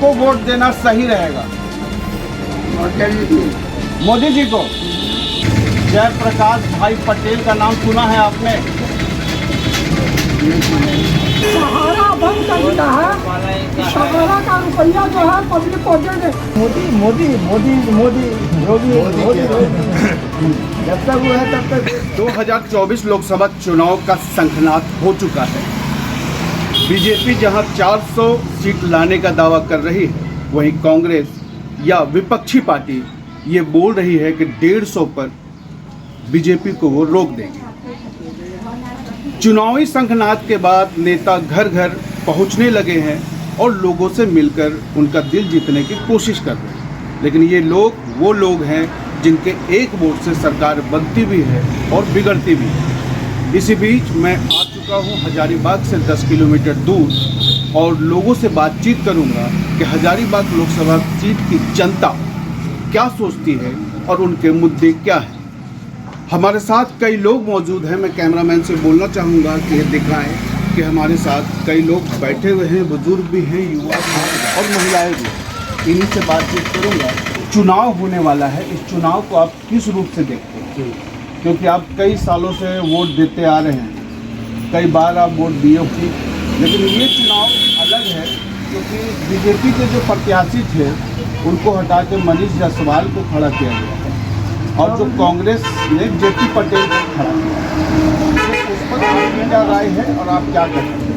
किसको वोट देना सही रहेगा? मोदी जी को। जयप्रकाश भाई पटेल का नाम सुना है आपने? सहारा बंद कर दिया है। सहारा का रुपया जो है पब्लिक को दे दे। मोदी जब तक वो है तब तक। 2024 लोकसभा चुनाव का शंखनाद हो चुका है। बीजेपी जहां 400 सीट लाने का दावा कर रही है, वहीं कांग्रेस या विपक्षी पार्टी ये बोल रही है कि 150 पर बीजेपी को वो रोक देगी। चुनावी शंखनाद के बाद नेता घर घर पहुंचने लगे हैं और लोगों से मिलकर उनका दिल जीतने की कोशिश कर रहे हैं। लेकिन ये लोग वो लोग हैं जिनके एक वोट से सरकार बनती भी है और बिगड़ती भी है। इसी बीच मैं आ चुका हूँ हजारीबाग से 10 किलोमीटर दूर और लोगों से बातचीत करूँगा कि हजारीबाग लोकसभा सीट की जनता क्या सोचती है और उनके मुद्दे क्या हैं। हमारे साथ कई लोग मौजूद हैं। मैं कैमरामैन से बोलना चाहूँगा कि ये दिखाएं कि हमारे साथ कई लोग बैठे हुए हैं, बुजुर्ग भी हैं, युवा भी और महिलाएं भी। इन्हीं से बातचीत करूँगा। चुनाव होने वाला है, इस चुनाव को आप किस रूप से देखते हैं? क्योंकि आप कई सालों से वोट देते आ रहे हैं, कई बार आप वोट दिए होंगे, लेकिन ये चुनाव अलग है क्योंकि बीजेपी के जो प्रत्याशी थे उनको हटा के मनीष जायसवाल को खड़ा किया गया है और जो कांग्रेस ने जेपी पटेल को खड़ा किया। उस पर आपकी क्या राय है और आप क्या करते हैं?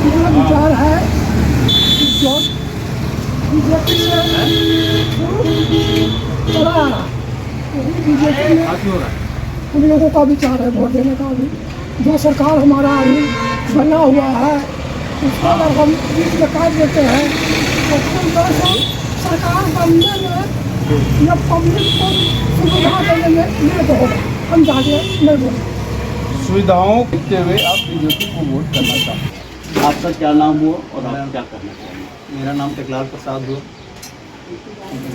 मेरा विचार है कि जो बीजेपी से चला आ रहा बीजेपी में उन लोगों का विचार है वोट देने का भी। जो सरकार हमारा अभी बना हुआ है उसको अगर हम बीच में काट देते हैं तो फिर वैसे सरकार बनने में या पब्लिक को सुविधा देने में लेट होगा। हम ज़्यादा नहीं बोलेंगे। सुविधाओं देखते हुए आप बीजेपी को वोट करना चाहते हैं। आपका क्या नाम हुआ और आप क्या करना चाहिए? मेरा नाम टेकलाल प्रसाद हुआ।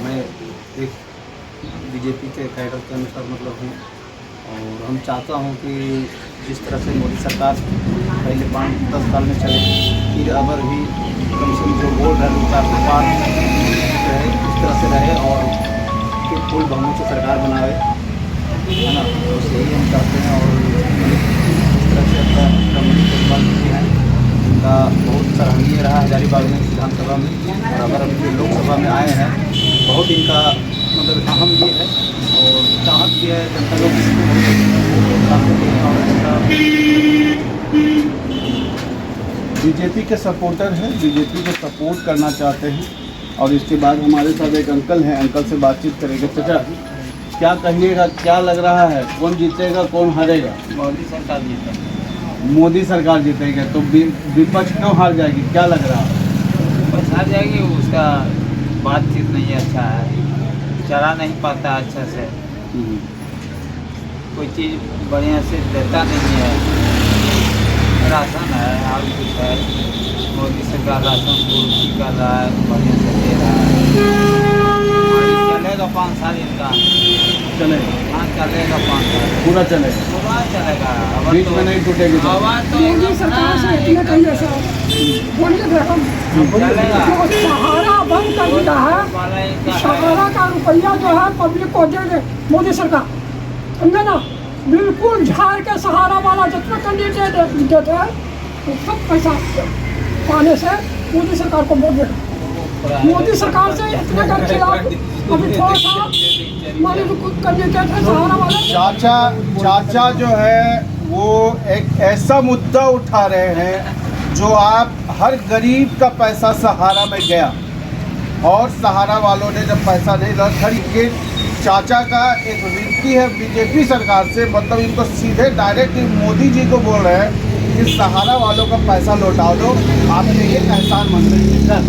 मैं एक बीजेपी के कैडर के अनुसार मतलब हूँ और हम चाहता हूँ कि जिस तरह से मोदी सरकार पहले 5-10 साल में चले, फिर अगर भी कम से कम जो बोल रहे हैं 4 रहे, इस तरह से रहे और फिर फुल बहुमत से सरकार बनावे, है ना। तो यही हम चाहते हैं और इस तरह से अपना मोदी परिवार जो है उनका बहुत सराहनीय रहा हजारीबाग में विधानसभा में। और अगर अभी लोकसभा में आए हैं बहुत इनका मतलब अहम भी है और चाहत भी है जनता लोग बीजेपी के सपोर्टर हैं, बीजेपी को सपोर्ट करना चाहते हैं। और इसके बाद हमारे साथ एक अंकल हैं, अंकल से बातचीत करेंगे। चाचा क्या कहिएगा, क्या लग रहा है, कौन जीतेगा कौन हारेगा? मोदी सरकार जीतेगी। मोदी सरकार जीतेगी तो विपक्ष क्यों हार जाएगी, क्या लग रहा है? बस हार जाएगी, उसका बातचीत नहीं अच्छा है, चला नहीं पाता अच्छा से, कोई चीज़ बढ़िया से देता नहीं है। राशन है और कुछ है, मोदी सरकार राशन पूर्ति कर रहा है, बढ़िया से दे रहा है। चलेगा 5 साल इनका, चलेगा? हाँ चलेगा 5 साल पूरा चलेगा? पूरा चलेगा, बीच में नहीं टूटेगी? आवाज़ तो मोदी सरकार से इतने कहीं ऐसा बोलिए हम चलेगा। जो सहारा बंद कर दिया है, सहारा का रुपया जो है पब्लिक को दे दे मोदी सरकार, समझे ना। बिल्कुल झाड़ के सहारा वाला जितना कैंडिडेट देते हैं तो सब पैसा पाने से मोदी सरकार को वोट देगा। मोदी सरकार से इतने के खिलाफ अभी थोड़ा सा मानी कैंडिडेट है सहारा वाले। चाचा जो है वो एक ऐसा मुद्दा उठा रहे हैं जो आप हर गरीब का पैसा सहारा में गया और सहारा वालों ने जब पैसा नहीं रखा। ये चाचा का एक विनती है बीजेपी सरकार से, मतलब इनको सीधे डायरेक्ट मोदी जी को बोल रहे हैं कि सहारा वालों का पैसा लौटा दो, आपने ये एहसान मंद रही सर।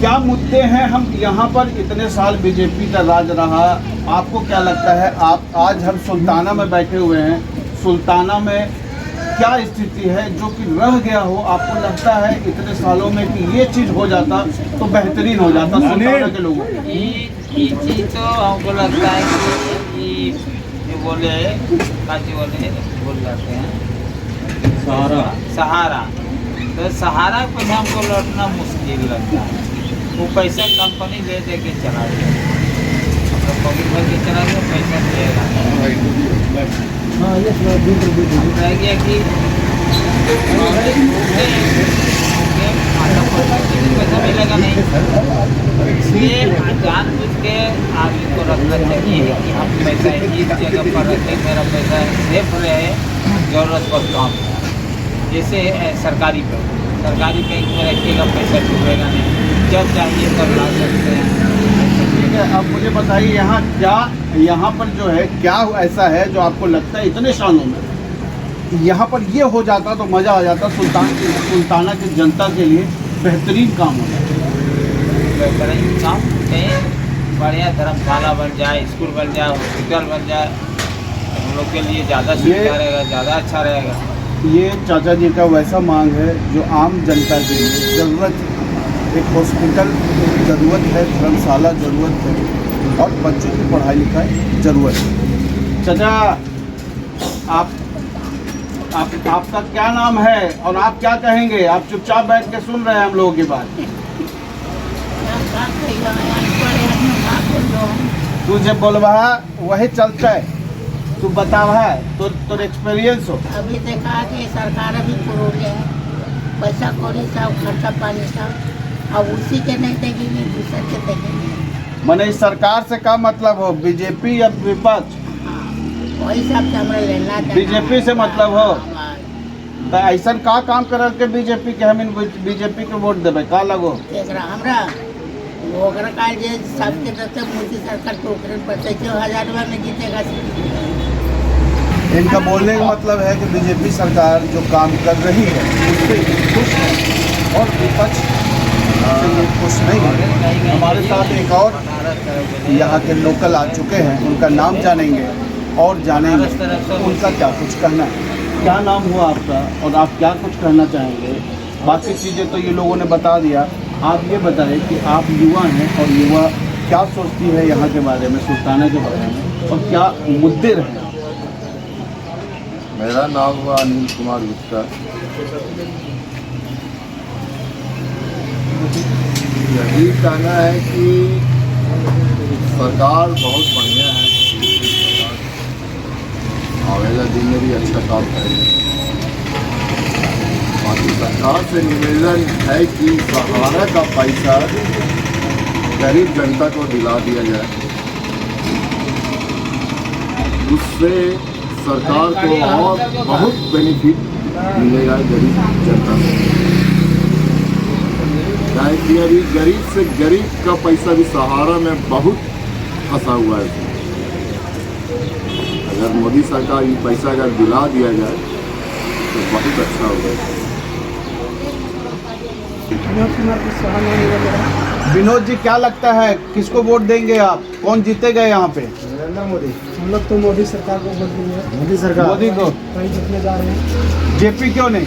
क्या मुद्दे हैं? हम यहाँ पर इतने साल बीजेपी का राज रहा, आपको क्या लगता है? आप आज हम सुल्ताना में बैठे हुए हैं, सुल्ताना में क्या स्थिति है जो कि रह गया हो? आपको लगता है इतने सालों में कि ये चीज़ हो जाता तो बेहतरीन हो जाता सुल्ताना के लोगों को? ये चीज़ तो हमको लगता है कि जो बोले काची बोल जाते हैं सहारा तो सहारा का पैसा हमको लौटना मुश्किल लगता है। वो पैसा कंपनी ले दे के चला गया, तो पब्लिक भर के चला गया, पैसा मिलेगा रह गया कि पैसा मिलेगा नहीं। इसलिए जानबूझ के आदमी को रखना चाहिए कि हम पैसा इस जगह पर रखें, मेरा पैसा सेफ रहे, ज़रूरत पर काम। जैसे सरकारी बैंक में रखिएगा, पैसा डूबेगा नहीं, जब चाहिए तब ला सकते हैं। ठीक है, अब मुझे बताइए यहाँ पर जो है क्या ऐसा है जो आपको लगता है इतने सालों में यहाँ पर ये हो जाता तो मज़ा आ जाता, सुल्ताना की जनता के लिए बेहतरीन काम हो जाता। बेहतरीन काम कहीं बढ़िया धर्मशाला बन जाए, स्कूल बन जाए, हॉस्पिटल बन जाए, हम लोग के लिए ज़्यादा सुविधा रहेगा, ज़्यादा अच्छा रहेगा। ये चाचा जी का वैसा मांग है जो आम जनता के लिए ज़रूरत है। एक हॉस्पिटल ज़रूरत है, धर्मशाला ज़रूरत है और बच्चों की पढ़ाई लिखाई ज़रूरत है। चाचा आपका क्या नाम है और आप क्या कहेंगे? आप चुपचाप बैठ के सुन रहे हैं हम लोगों की बात। तू जब बोलवा वही चलता है, तू बतावा तो एक्सपीरियंस हो। अभी देखा कि सरकार अभी पुरोले है, पैसा कौड़ी सब खर्चा पानी सब, अब उसी के नहीं देंगे, दूसरे के देंगे। मैंने इस सरकार से क्या मतलब हो, बीजेपी या विपक्ष? वही सब से हमारा लेना देना। बीजेपी से मतलब हो तो ऐसा का काम कर के बीजेपी के हम बीजेपी के वोट देवे का लगो? हमरा ओकरा का जे सबके दते मोदी सरकार को ओकरे पर क्यों 1000 रुपया में जीतेगा। इनका बोलने का मतलब है कि बीजेपी सरकार जो काम कर रही है उससे खुश है और विपक्ष से ये खुश नहीं है। हमारे साथ एक और यहाँ के लोकल आ चुके हैं, उनका नाम जानेंगे और जानेंगे उनका क्या कुछ कहना है। क्या नाम हुआ आपका और आप क्या कुछ कहना चाहेंगे? बाकी चीज़ें तो ये लोगों ने बता दिया, आप ये बताएं कि आप युवा हैं और युवा क्या सोचती है यहाँ के बारे में, सुल्ताना के बारे में, और क्या मुद्दे रहे। मेरा नाम हुआ अनिल कुमार गुप्ता। यही कहना है कि सरकार बहुत बढ़िया है, आवेला दिन में भी अच्छा काम करेगी। बाकी सरकार से निवेदन है कि सहारा का पैसा गरीब जनता को दिला दिया जाए, उससे सरकार को और बहुत बेनिफिट मिलेगा गरीब जनता को। क्या कि अभी गरीब से गरीब का पैसा भी सहारा में बहुत फंसा हुआ है। अगर मोदी सरकार ये पैसा अगर दिला दिया जाए तो बहुत अच्छा होगा। विनोद जी, क्या लगता है किसको वोट देंगे आप? कौन जीतेगा यहाँ पे? नरेंद्र मोदी। हम लोग तो मोदी सरकार को वोट देंगे। मोदी सरकार, मोदी को वही जीतने जा रहे हैं। जेपी क्यों नहीं?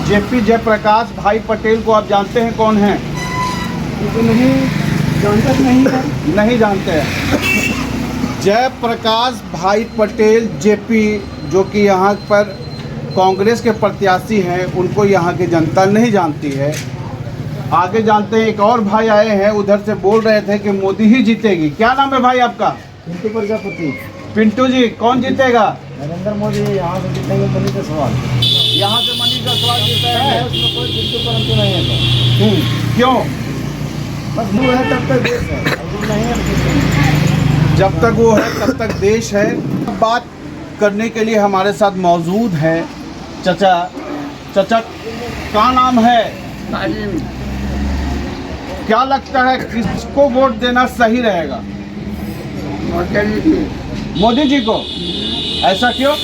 जेपी जयप्रकाश भाई पटेल को आप जानते हैं कौन है? तो नहीं जानता, नहीं है, नहीं जानते हैं। जयप्रकाश भाई पटेल जेपी जो कि यहाँ पर कांग्रेस के प्रत्याशी हैं, उनको यहाँ की जनता नहीं जानती है। आगे जानते हैं, एक और भाई आए हैं उधर से, बोल रहे थे कि मोदी ही जीतेगी। क्या नाम है भाई आपका? पिंटू प्रजापति। पिंटू जी, कौन जीतेगा? नरेंद्र मोदी। यहाँ से जीतेंगे मनी का सवाल। यहाँ से मनी का सवाल जीता है, उसमें कोई बिल्कुल परंतु नहीं है। क्यों? बस वो है तब तक देश है, वो नहीं है। जब तक वो है तब तक देश है। बात करने के लिए हमारे साथ मौजूद हैं चचा। चचा, क्या नाम है? क्या लगता है किसको वोट देना सही रहेगा? मोदी जी को। ऐसा क्यों?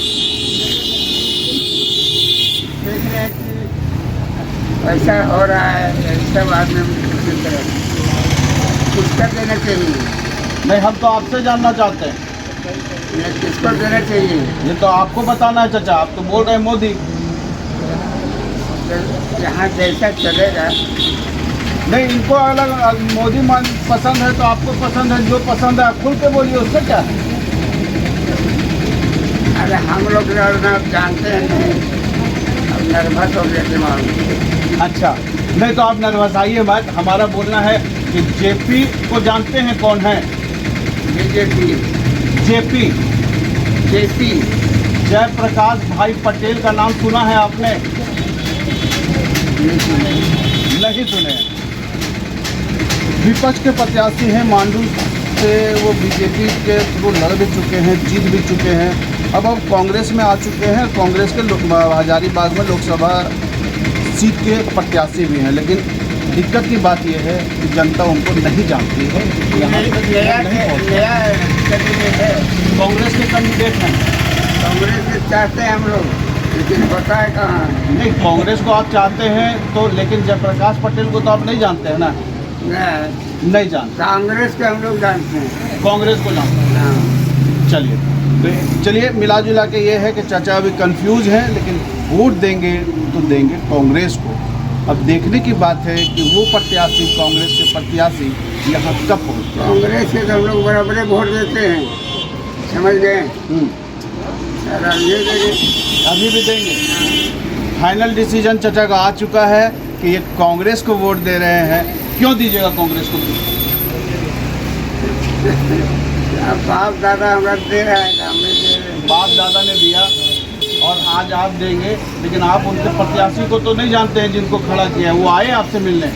देख रहे हैं कि पैसा हो रहा है, सब आदमी किसका देना चाहिए? नहीं, हम तो आपसे जानना चाहते हैं। किसको देना चाहिए? ये तो आपको बताना है चचा, आप तो बोल रहे हैं मोदी। यहाँ जैसा चलेगा। नहीं, इनको अलग मोदी पसंद है तो आपको पसंद है, जो पसंद है आप खुल के बोलिए, उससे क्या है? अरे हम लोग ना जानते हैं नहीं, अब नर्वस हो गया दिमाग। अच्छा, नहीं तो आप नर्वस आइए मत। हमारा बोलना है कि जेपी को जानते हैं कौन है? बीजेपी जेपी, जेपी जयप्रकाश भाई पटेल का नाम सुना है आपने? नहीं सुने। विपक्ष के प्रत्याशी हैं, मांडू से वो बीजेपी के थ्रू लड़ भी चुके हैं, जीत भी चुके हैं। अब कांग्रेस में आ चुके हैं। कांग्रेस के हजारीबाग में लोकसभा सीट के प्रत्याशी भी हैं, लेकिन दिक्कत की बात यह है कि जनता उनको नहीं जानती है। यहाँ तक नहीं पहुँचती। कांग्रेस के कैंडिडेट हैं। कांग्रेस से चाहते हैं हम लोग, लेकिन पता है कहाँ है। नहीं, कांग्रेस को आप चाहते हैं तो, लेकिन जयप्रकाश पटेल को तो आप नहीं जानते हैं ना? नहीं जानते। कांग्रेस के हम लोग जानते हैं। कांग्रेस को जानते हैं। हाँ। चलिए, तो चलिए मिला जुला के ये है कि चाचा अभी कंफ्यूज हैं, लेकिन वोट देंगे तो देंगे कांग्रेस को। अब देखने की बात है कि वो प्रत्याशी, कांग्रेस के प्रत्याशी यहाँ कब पहुँचते हैं। कांग्रेस के तो हम लोग बराबर वोट देते हैं, समझ गए। ये देंगे, अभी भी देंगे। फाइनल डिसीजन चाचा का आ चुका है कि ये कांग्रेस को वोट दे रहे हैं। क्यों दीजिएगा कांग्रेस को? अब बाप दादा हमारा दे रहा है, हम नहीं दे रहे। बाप दादा ने दिया और आज आप देंगे, लेकिन आप उनके प्रत्याशी को तो नहीं जानते हैं जिनको खड़ा किया है। वो आए आपसे मिलने,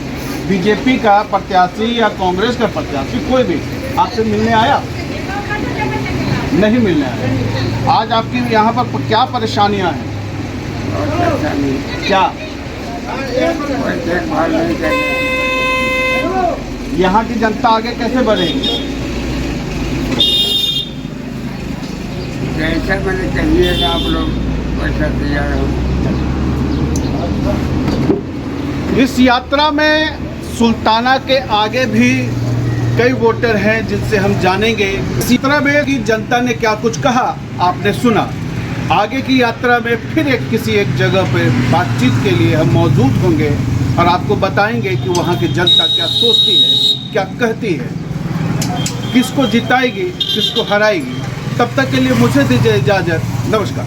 बीजेपी का प्रत्याशी या कांग्रेस का प्रत्याशी कोई भी आपसे मिलने आया? नहीं मिलने आया। आज आपकी यहाँ पर क्या परेशानियाँ हैं? और पैसा नहीं, क्या कोई देखभाल नहीं करेगा। यहाँ की जनता आगे कैसे बढ़ेगी? जैसा मैंने कहिएगा आप लोग वैसा तैयार हो। इस यात्रा में सुल्ताना के आगे भी कई वोटर हैं जिनसे हम जानेंगे इस यात्रा में कि जनता ने क्या कुछ कहा। आपने सुना। आगे की यात्रा में फिर किसी एक जगह पे बातचीत के लिए हम मौजूद होंगे और आपको बताएंगे कि वहाँ की जनता क्या सोचती है, क्या कहती है, किसको जिताएगी, किसको हराएगी। तब तक के लिए मुझे दीजिए इजाज़त। नमस्कार।